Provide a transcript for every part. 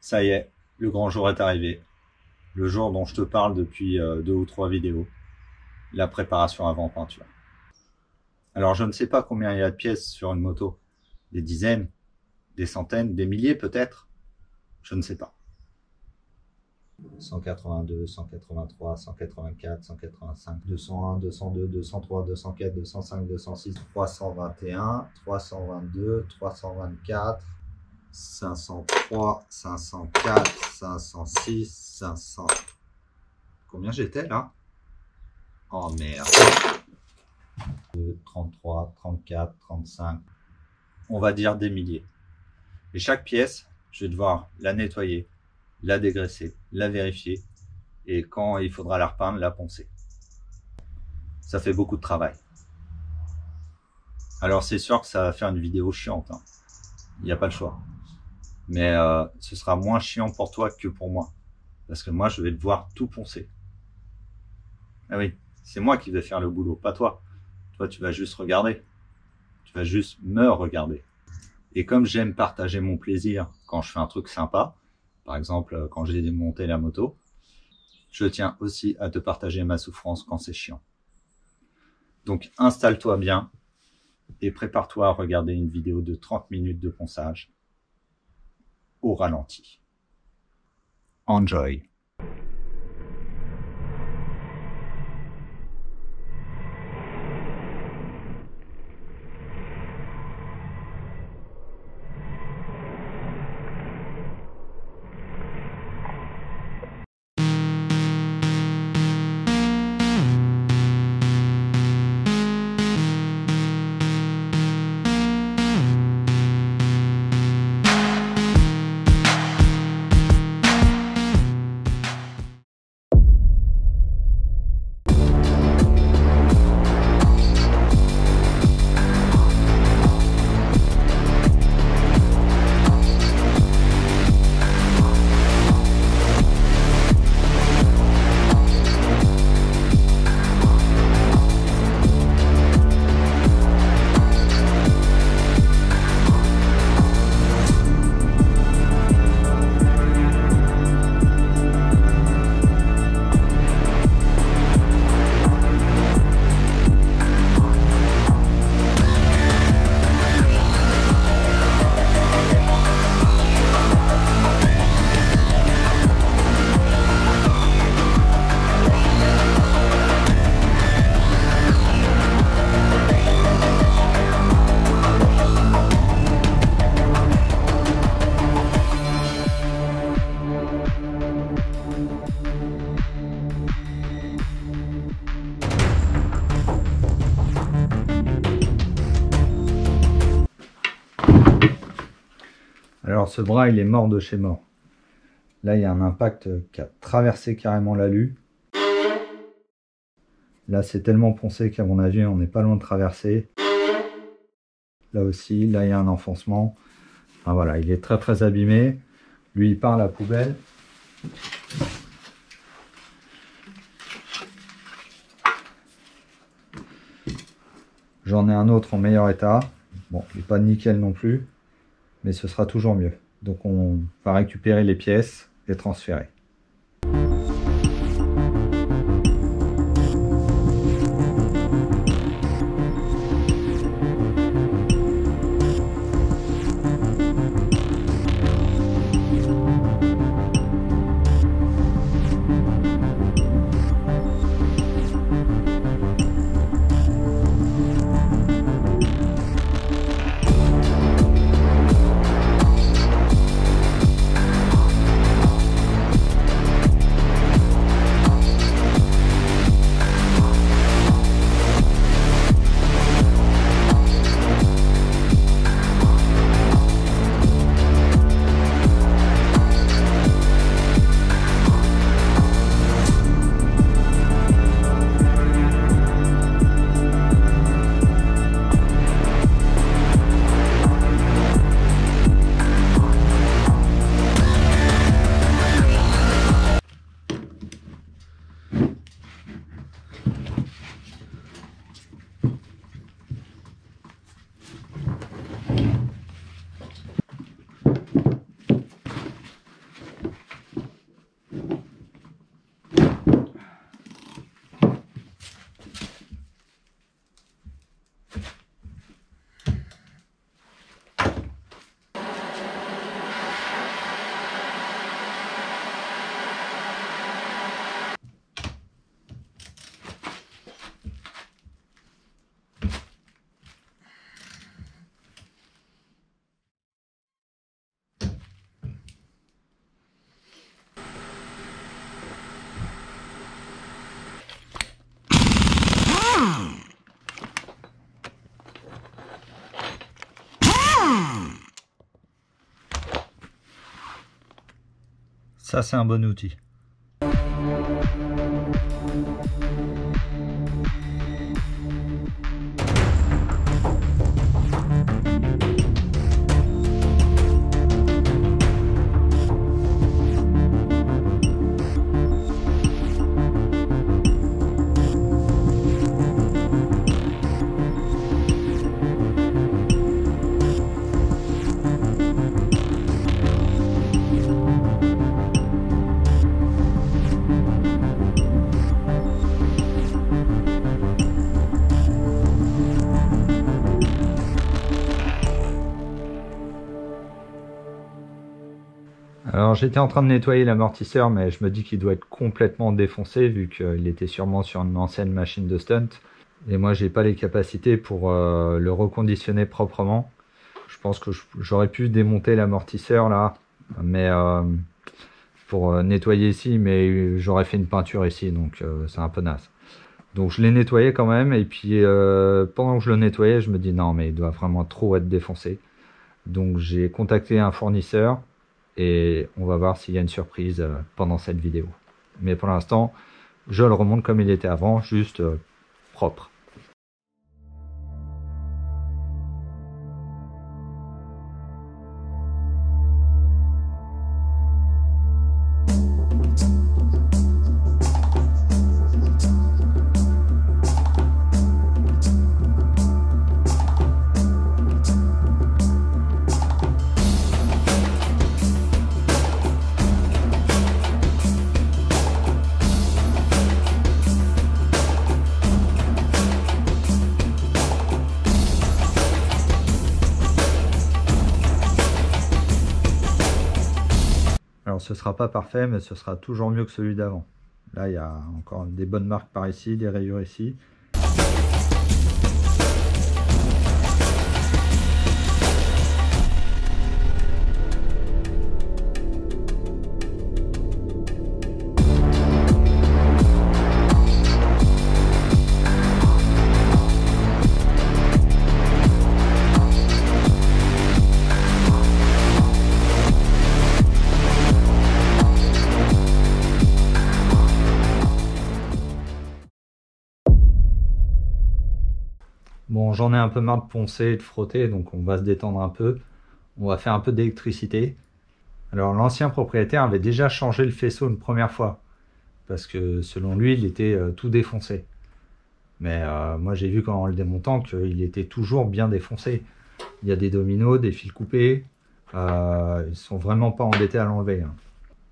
Ça y est, le grand jour est arrivé. Le jour dont je te parle depuis 2 ou 3 vidéos. La préparation avant peinture. Alors je ne sais pas combien il y a de pièces sur une moto. Des dizaines, des centaines, des milliers peut-être. Je ne sais pas. 182, 183, 184, 185, 201, 202, 203, 204, 205, 206, 321, 322, 324, 503, 504, 506, 500... Combien j'étais là? Oh merde. 33, 34, 35... On va dire des milliers. Et chaque pièce, je vais devoir la nettoyer, la dégraisser, la vérifier, et quand il faudra la repeindre, la poncer. Ça fait beaucoup de travail. Alors c'est sûr que ça va faire une vidéo chiante, hein. Il n'y a pas le choix. Mais ce sera moins chiant pour toi que pour moi. Parce que moi, je vais devoir tout poncer. Ah oui, c'est moi qui vais faire le boulot, pas toi. Toi, tu vas juste regarder. Tu vas juste me regarder. Et comme j'aime partager mon plaisir quand je fais un truc sympa, par exemple quand j'ai démonté la moto, je tiens aussi à te partager ma souffrance quand c'est chiant. Donc installe-toi bien et prépare-toi à regarder une vidéo de 30 minutes de ponçage au ralenti. Enjoy! Alors ce bras il est mort de chez mort. Là il y a un impact qui a traversé carrément l'alu. Là c'est tellement poncé qu'à mon avis on n'est pas loin de traverser. Là aussi, là il y a un enfoncement. Enfin, voilà, il est très abîmé. Lui il part à la poubelle. J'en ai un autre en meilleur état. Bon, il n'est pas nickel non plus. Mais ce sera toujours mieux. Donc on va récupérer les pièces et transférer. Ça, c'est un bon outil. Alors j'étais en train de nettoyer l'amortisseur, mais je me dis qu'il doit être complètement défoncé vu qu'il était sûrement sur une ancienne machine de stunt. Et moi j'ai pas les capacités pour le reconditionner proprement. Je pense que j'aurais pu démonter l'amortisseur là, mais pour nettoyer ici, mais j'aurais fait une peinture ici, donc c'est un peu naze. Donc je l'ai nettoyé quand même, et puis pendant que je le nettoyais, je me dis non mais il doit vraiment trop être défoncé. Donc j'ai contacté un fournisseur, et on va voir s'il y a une surprise pendant cette vidéo. Mais pour l'instant, je le remonte comme il était avant, juste propre. Alors ce sera pas parfait, mais ce sera toujours mieux que celui d'avant. Là il y a encore des bonnes marques par ici, des rayures ici. Bon, j'en ai un peu marre de poncer et de frotter, donc on va se détendre un peu. On va faire un peu d'électricité. Alors l'ancien propriétaire avait déjà changé le faisceau une première fois, parce que selon lui, il était tout défoncé. Mais moi j'ai vu en le démontant qu'il était toujours bien défoncé. Il y a des dominos, des fils coupés, ils sont vraiment pas embêtés à l'enlever. Hein.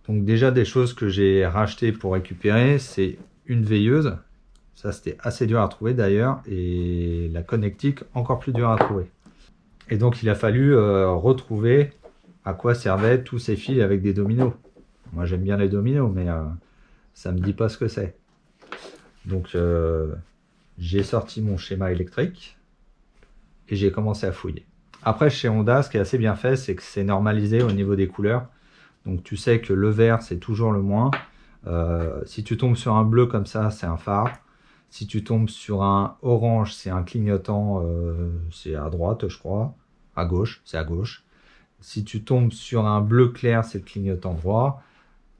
Donc déjà des choses que j'ai rachetées pour récupérer, c'est une veilleuse. Ça, c'était assez dur à trouver d'ailleurs. Et la connectique, encore plus dur à trouver. Et donc, il a fallu retrouver à quoi servaient tous ces fils avec des dominos. Moi, j'aime bien les dominos, mais ça ne me dit pas ce que c'est. Donc, j'ai sorti mon schéma électrique et j'ai commencé à fouiller. Après, chez Honda, ce qui est assez bien fait, c'est que c'est normalisé au niveau des couleurs. Donc, tu sais que le vert, c'est toujours le moins. Si tu tombes sur un bleu comme ça, c'est un phare. Si tu tombes sur un orange, c'est un clignotant, c'est à droite, je crois. À gauche, c'est à gauche. Si tu tombes sur un bleu clair, c'est le clignotant droit.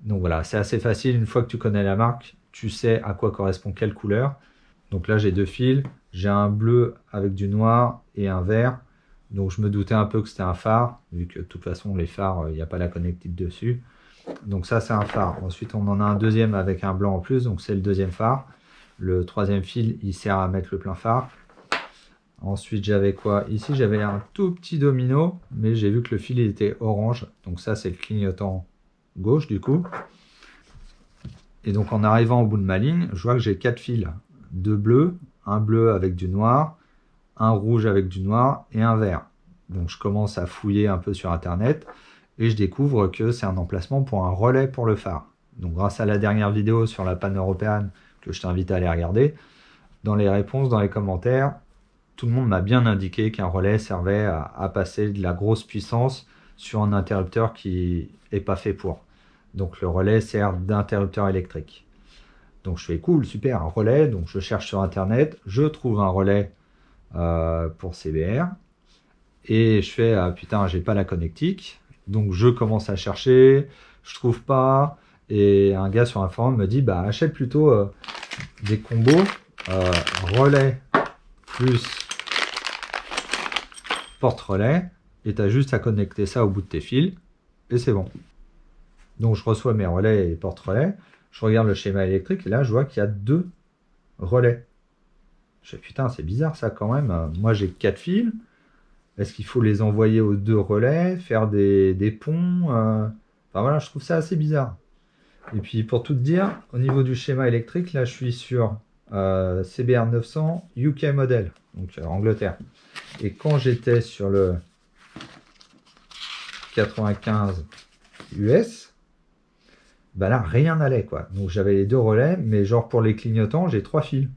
Donc voilà, c'est assez facile. Une fois que tu connais la marque, tu sais à quoi correspond quelle couleur. Donc là, j'ai deux fils. J'ai un bleu avec du noir et un vert. Donc je me doutais un peu que c'était un phare, vu que de toute façon, les phares, il n'y a pas la connectique dessus. Donc ça, c'est un phare. Ensuite, on en a un deuxième avec un blanc en plus, donc c'est le deuxième phare. Le troisième fil, il sert à mettre le plein phare. Ensuite, j'avais quoi? Ici, j'avais un tout petit domino, mais j'ai vu que le fil il était orange. Donc ça, c'est le clignotant gauche, du coup. Et donc, en arrivant au bout de ma ligne, je vois que j'ai 4 fils. Deux bleus, un bleu avec du noir, un rouge avec du noir et un vert. Donc, je commence à fouiller un peu sur Internet et je découvre que c'est un emplacement pour un relais pour le phare. Donc, grâce à la dernière vidéo sur la panne européenne, que je t'invite à aller regarder, dans les réponses, dans les commentaires, tout le monde m'a bien indiqué qu'un relais servait à passer de la grosse puissance sur un interrupteur qui n'est pas fait pour. Donc le relais sert d'interrupteur électrique. Donc je fais cool, super, un relais, donc je cherche sur internet, je trouve un relais pour CBR, et je fais putain, j'ai pas la connectique, donc je commence à chercher, je trouve pas. Et un gars sur un forum me dit, bah achète plutôt des combos relais plus porte-relais, et tu as juste à connecter ça au bout de tes fils, et c'est bon. Donc je reçois mes relais et porte-relais, je regarde le schéma électrique, et là je vois qu'il y a 2 relais. Je fais putain, c'est bizarre ça quand même. Moi j'ai 4 fils, est-ce qu'il faut les envoyer aux 2 relais, faire des ponts Enfin voilà, je trouve ça assez bizarre. Et puis pour tout te dire, au niveau du schéma électrique, là je suis sur CBR 900 UK model, donc Angleterre. Et quand j'étais sur le 95 US, bah là rien n'allait quoi. Donc j'avais les 2 relais, mais genre pour les clignotants, j'ai 3 fils.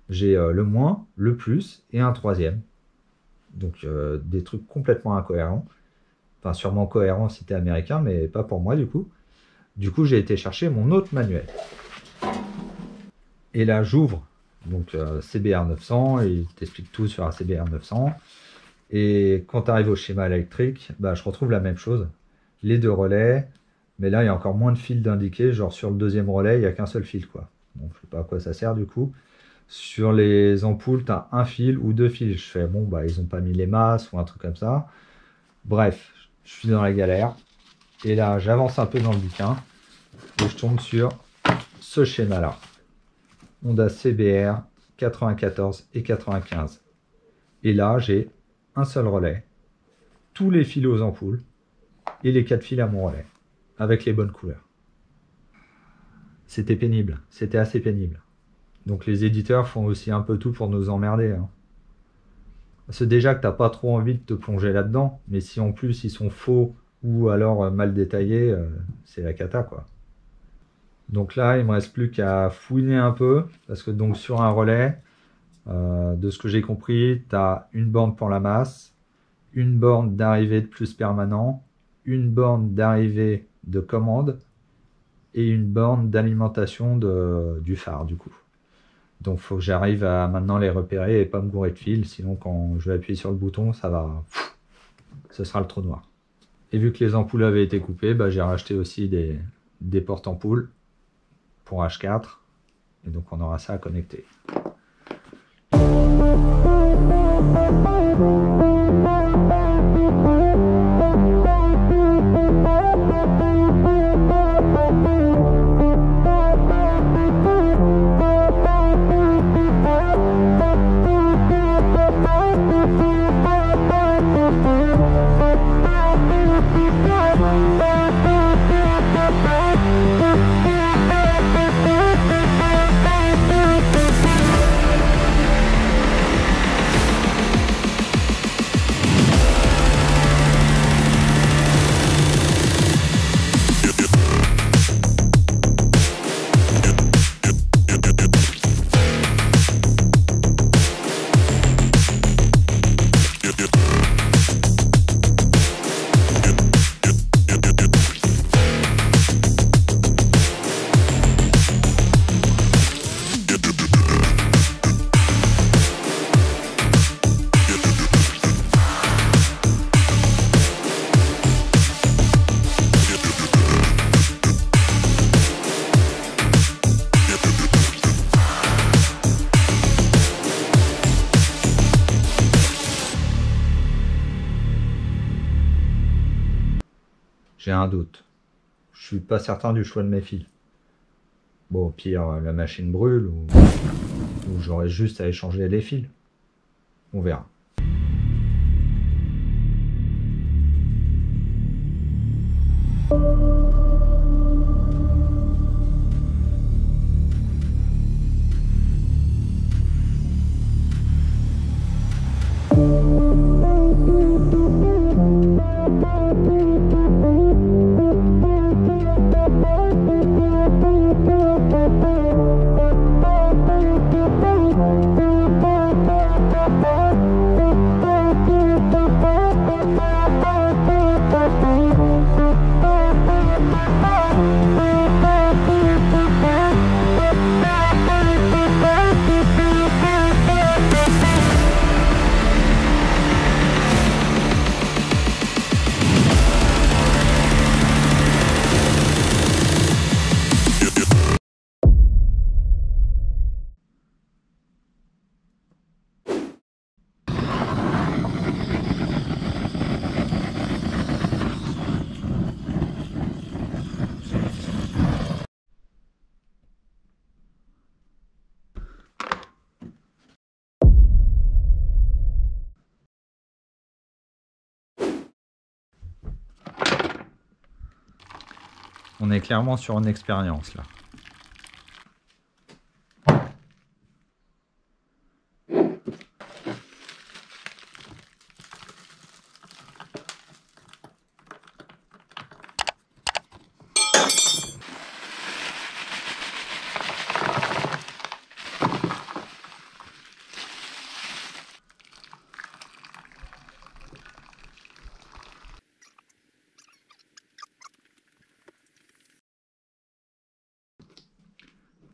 J'ai le moins, le plus et un 3e. Donc des trucs complètement incohérents. Enfin sûrement cohérents si t'es américain, mais pas pour moi du coup. Du coup j'ai été chercher mon autre manuel. Et là j'ouvre donc CBR 900 et il t'explique tout sur un CBR 900. Et quand tu arrives au schéma électrique, bah, je retrouve la même chose. Les 2 relais, mais là il y a encore moins de fils d'indiquer. Genre sur le 2e relais, il n'y a qu'un seul fil quoi. Bon, je sais pas à quoi ça sert du coup. Sur les ampoules, tu as un fil ou 2 fils. Je fais bon, bah ils ont pas mis les masses ou un truc comme ça. Bref, je suis dans la galère. Et là, j'avance un peu dans le bouquin et je tombe sur ce schéma-là. Honda CBR 94 et 95. Et là, j'ai un seul relais, tous les fils aux ampoules et les 4 fils à mon relais, avec les bonnes couleurs. C'était pénible, c'était assez pénible. Donc les éditeurs font aussi un peu tout pour nous emmerder. Hein. C'est déjà que t'as pas trop envie de te plonger là-dedans, mais si en plus ils sont faux ou alors mal détaillés, c'est la cata quoi. Donc là, il me reste plus qu'à fouiner un peu, parce que donc sur un relais, de ce que j'ai compris, tu as une borne pour la masse, une borne d'arrivée de plus permanent, une borne d'arrivée de commande et une borne d'alimentation du phare du coup. Donc il faut que j'arrive à maintenant les repérer et pas me gourer de fil, sinon quand je vais appuyer sur le bouton, ça va, ce sera le trou noir. Et vu que les ampoules avaient été coupées, bah, j'ai racheté aussi des porte-ampoules pour H4, et donc on aura ça à connecter. J'ai un doute. Je suis pas certain du choix de mes fils. Bon, au pire, la machine brûle ou j'aurais juste à échanger les fils. On verra. On est clairement sur une expérience là.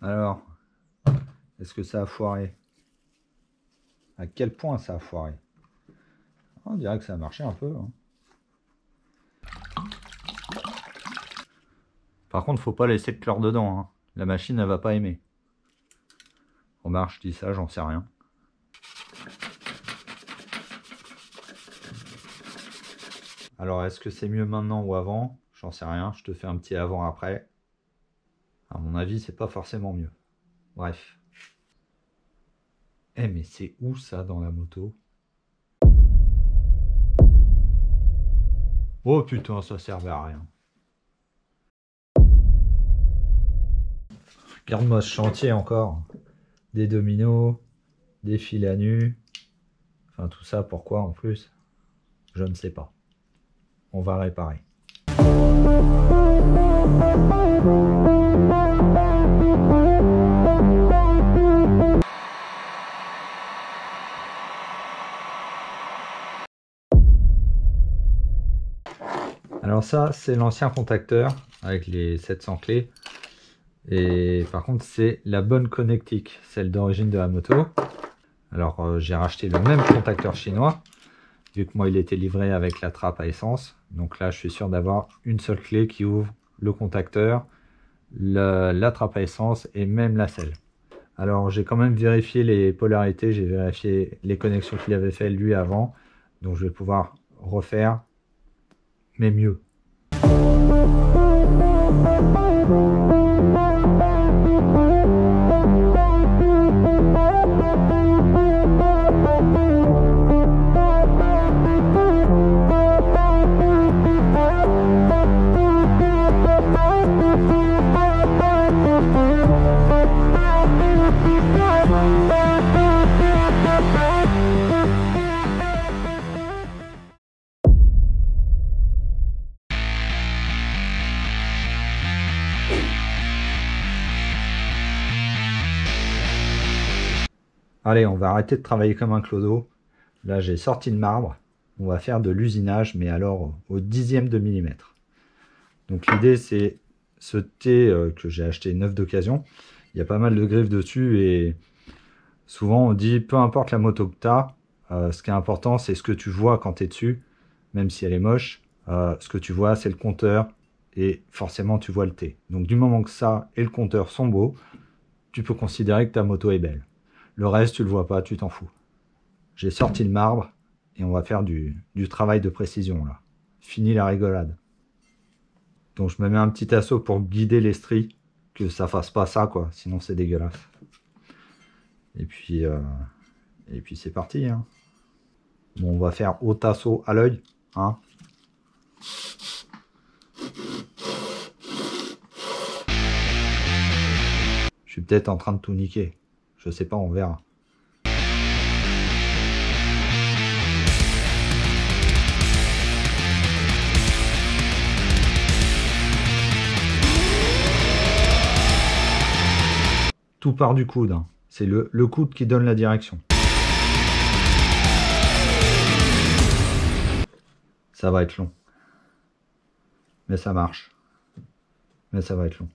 Alors, est-ce que ça a foiré? À quel point ça a foiré? On dirait que ça a marché un peu. Hein. Par contre, faut pas laisser de chlore dedans. Hein. La machine, elle va pas aimer. Remarque, je dis ça, j'en sais rien. Alors, est-ce que c'est mieux maintenant ou avant? J'en sais rien. Je te fais un petit avant-après. À mon avis, c'est pas forcément mieux. Bref. Eh, mais c'est où ça dans la moto? Oh putain, ça servait à rien. Regarde-moi ce chantier encore. Des dominos, des fils à nu. Enfin, tout ça, pourquoi en plus? Je ne sais pas. On va réparer. Alors ça, c'est l'ancien contacteur avec les 700 clés. Et par contre, c'est la bonne connectique, celle d'origine de la moto. Alors, j'ai racheté le même contacteur chinois, vu que moi, il était livré avec la trappe à essence. Donc là, je suis sûr d'avoir une seule clé qui ouvre le contacteur, la trappe à essence et même la selle. Alors, j'ai quand même vérifié les polarités, j'ai vérifié les connexions qu'il avait fait lui avant. Donc, je vais pouvoir refaire, mais mieux. Allez, on va arrêter de travailler comme un clodo. Là, j'ai sorti le marbre. On va faire de l'usinage, mais alors au dixième de millimètre. Donc l'idée, c'est ce T que j'ai acheté neuf d'occasion. Il y a pas mal de griffes dessus et souvent on dit, peu importe la moto que tu as, ce qui est important, c'est ce que tu vois quand tu es dessus, même si elle est moche. Ce que tu vois, c'est le compteur et forcément, tu vois le T. Donc du moment que ça et le compteur sont beaux, tu peux considérer que ta moto est belle. Le reste, tu le vois pas, tu t'en fous. J'ai sorti le marbre et on va faire du travail de précision là. Fini la rigolade. Donc je me mets un petit assaut pour guider les stries, que ça fasse pas ça quoi, sinon c'est dégueulasse. Et puis c'est parti. Hein. Bon, on va faire haut assaut à l'œil. Hein. Je suis peut-être en train de tout niquer. Je sais pas, on verra. Tout part du coude. Hein. C'est le coude qui donne la direction. Ça va être long. Mais ça marche. Mais ça va être long.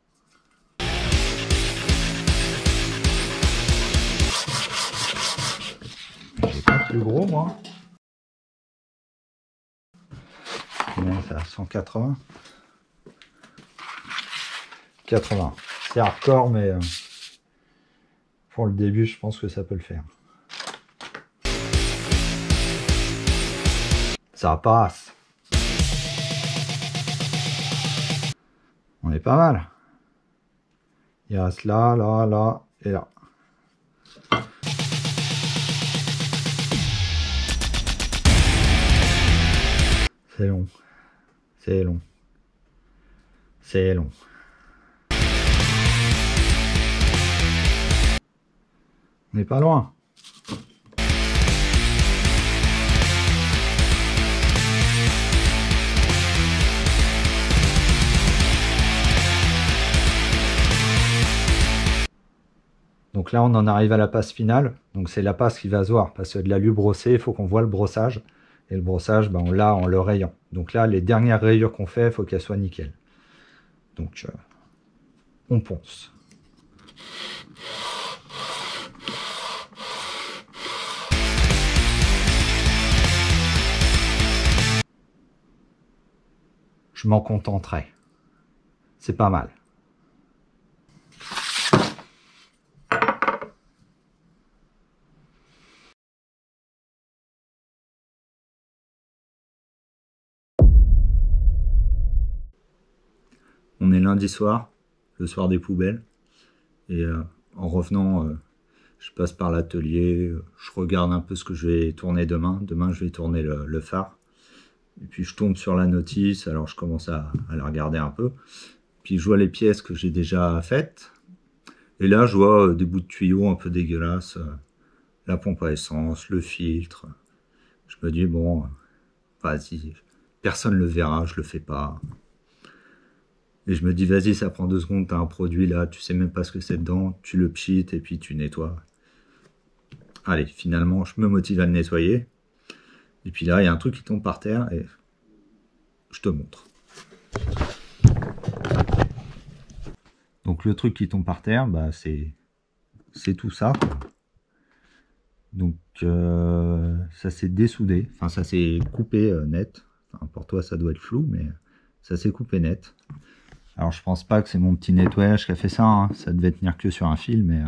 J'ai pas plus gros moi. Bon, c'est à 180. 80. C'est hardcore mais pour le début je pense que ça peut le faire. Ça passe. On est pas mal. Il reste là, là, là et là. C'est long. C'est long. C'est long. On n'est pas loin. Donc là, on en arrive à la passe finale. Donc c'est la passe qui va se voir, parce que de l'alu brossé, il faut qu'on voit le brossage. Et le brossage, ben, on l'a en le rayant. Donc là, les dernières rayures qu'on fait, il faut qu'elles soient nickel. Donc on ponce. Je m'en contenterai. C'est pas mal. On est lundi soir, le soir des poubelles. Et en revenant, je passe par l'atelier, je regarde un peu ce que je vais tourner demain. Demain, je vais tourner le phare. Et puis je tombe sur la notice, alors je commence à la regarder un peu. Puis je vois les pièces que j'ai déjà faites. Et là, je vois des bouts de tuyaux un peu dégueulasses. La pompe à essence, le filtre. Je me dis, bon, vas-y, personne ne le verra, je le fais pas. Et je me dis, vas-y, ça prend 2 secondes, t'as un produit là, tu sais même pas ce que c'est dedans, tu le pchites et puis tu nettoies. Allez, finalement, je me motive à le nettoyer. Et puis là, il y a un truc qui tombe par terre et je te montre. Donc le truc qui tombe par terre, bah, c'est tout ça. Donc ça s'est dessoudé, enfin ça s'est coupé net. Enfin, pour toi, ça doit être flou, mais ça s'est coupé net. Alors je pense pas que c'est mon petit nettoyage qui a fait ça, hein. Ça devait tenir que sur un fil, mais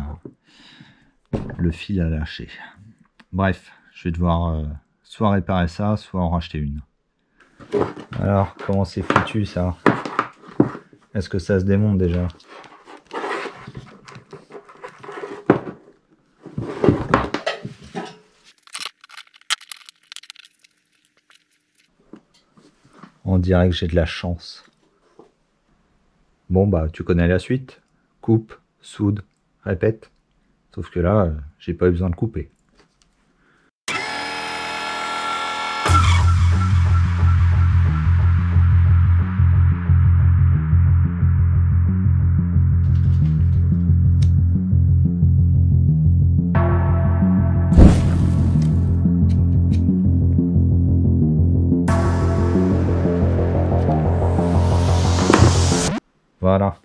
le fil a lâché. Bref, je vais devoir soit réparer ça, soit en racheter une. Alors, comment c'est foutu ça? Est-ce que ça se démonte déjà? On dirait que j'ai de la chance. Bon bah tu connais la suite. Coupe, soude, répète. Sauf que là, j'ai pas eu besoin de couper. Voilà.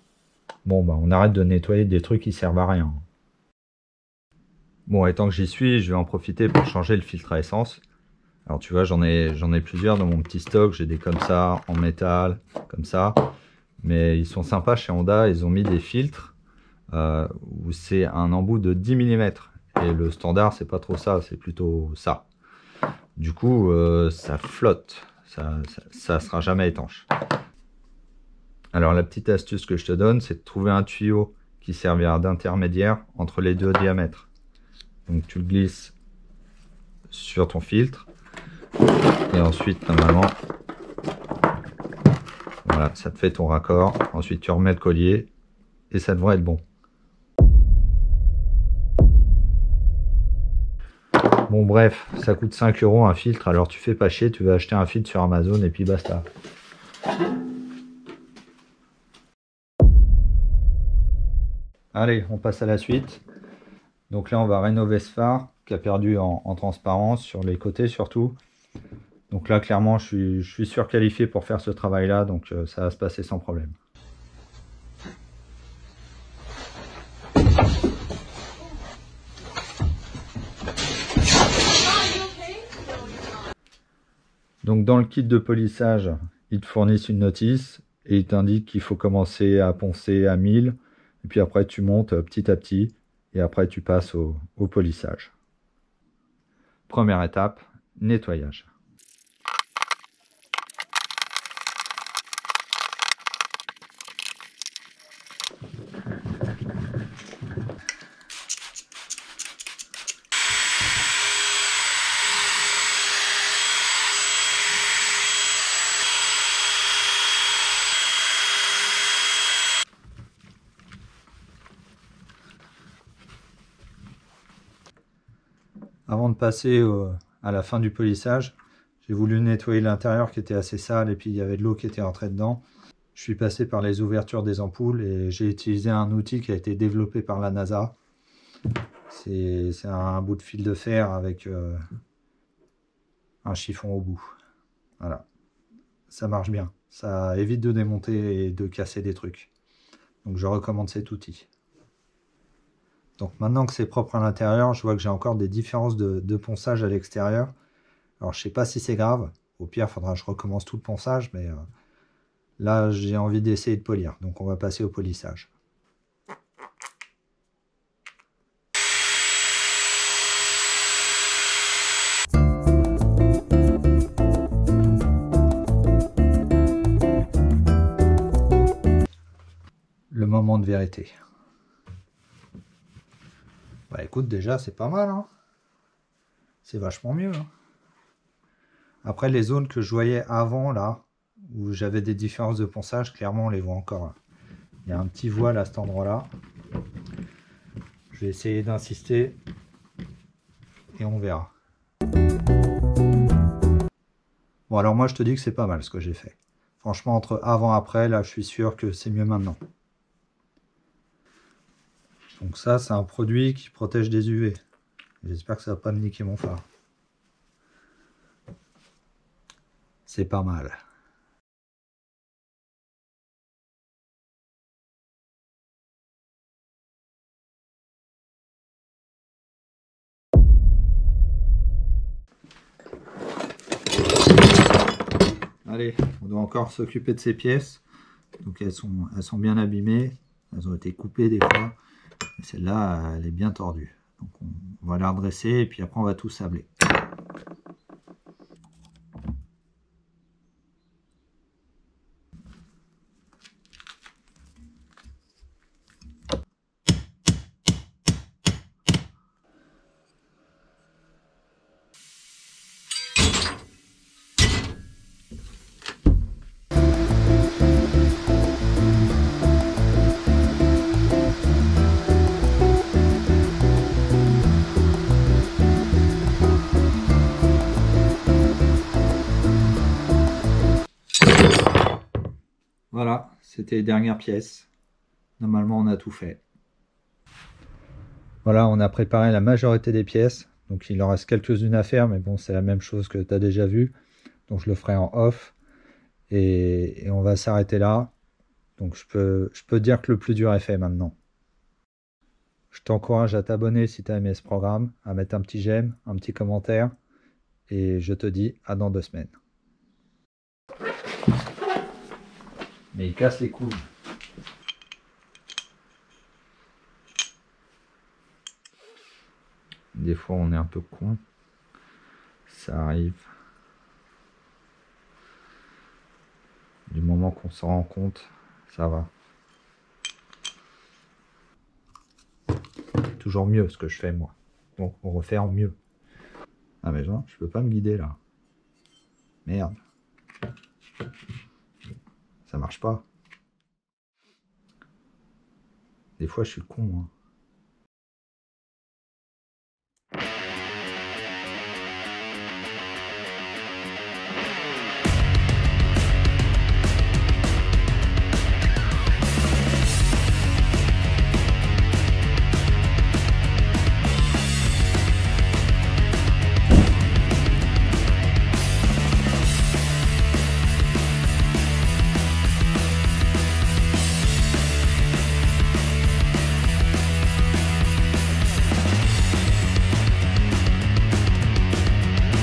Bon bah on arrête de nettoyer des trucs qui servent à rien. Bon, et tant que j'y suis, je vais en profiter pour changer le filtre à essence. Alors tu vois, j'en ai plusieurs dans mon petit stock. J'ai des comme ça, en métal, comme ça. Mais ils sont sympas chez Honda. Ils ont mis des filtres où c'est un embout de 10 mm. Et le standard, c'est pas trop ça, c'est plutôt ça. Du coup, ça flotte. Ça sera jamais étanche. Alors la petite astuce que je te donne, c'est de trouver un tuyau qui servira d'intermédiaire entre les deux diamètres. Donc tu le glisses sur ton filtre et ensuite normalement, voilà, ça te fait ton raccord. Ensuite tu remets le collier et ça devrait être bon. Bon bref, ça coûte 5 € un filtre, alors tu fais pas chier, tu vas acheter un filtre sur Amazon et puis basta. Allez, on passe à la suite. Donc là, on va rénover ce phare qui a perdu en transparence sur les côtés surtout. Donc là, clairement, je suis surqualifié pour faire ce travail-là, donc ça va se passer sans problème. Donc dans le kit de polissage, ils te fournissent une notice et ils t'indiquent qu'il faut commencer à poncer à 1000. Et puis après, tu montes petit à petit et après, tu passes au polissage. Première étape, nettoyage. Avant de passer à la fin du polissage, j'ai voulu nettoyer l'intérieur qui était assez sale et puis il y avait de l'eau qui était rentrée dedans. Je suis passé par les ouvertures des ampoules et j'ai utilisé un outil qui a été développé par la NASA. C'est un bout de fil de fer avec un chiffon au bout. Voilà, ça marche bien. Ça évite de démonter et de casser des trucs. Donc je recommande cet outil. Donc maintenant que c'est propre à l'intérieur, je vois que j'ai encore des différences de ponçage à l'extérieur. Alors je sais pas si c'est grave. Au pire, il faudra que je recommence tout le ponçage, mais là j'ai envie d'essayer de polir. Donc on va passer au polissage. Le moment de vérité. Bah écoute, déjà c'est pas mal, hein. C'est vachement mieux, hein. Après les zones que je voyais avant là, où j'avais des différences de ponçage, clairement on les voit encore là. Il y a un petit voile à cet endroit là. Je vais essayer d'insister et on verra. Bon alors moi je te dis que c'est pas mal ce que j'ai fait. Franchement entre avant et après, là je suis sûr que c'est mieux maintenant. Donc ça c'est un produit qui protège des UV. J'espère que ça va pas me niquer mon phare. C'est pas mal. Allez, on doit encore s'occuper de ces pièces. Donc elles sont bien abîmées. Elles ont été coupées des fois. Celle-là, elle est bien tordue. Donc on va la redresser et puis après on va tout sabler. Voilà, c'était les dernières pièces. Normalement, on a tout fait. Voilà, on a préparé la majorité des pièces. Donc il en reste quelques-unes à faire, mais bon, c'est la même chose que tu as déjà vu. Donc je le ferai en off. Et on va s'arrêter là. Donc je peux dire que le plus dur est fait maintenant. Je t'encourage à t'abonner si tu as aimé ce programme, à mettre un petit j'aime, un petit commentaire. Et je te dis à dans 2 semaines. Mais il casse les couilles. Des fois on est un peu con. Ça arrive. Du moment qu'on s'en rend compte, ça va. Toujours mieux ce que je fais moi. Donc on refait en mieux. Ah mais genre, je peux pas me guider là. Merde. Ça marche pas. Des fois je suis con, hein.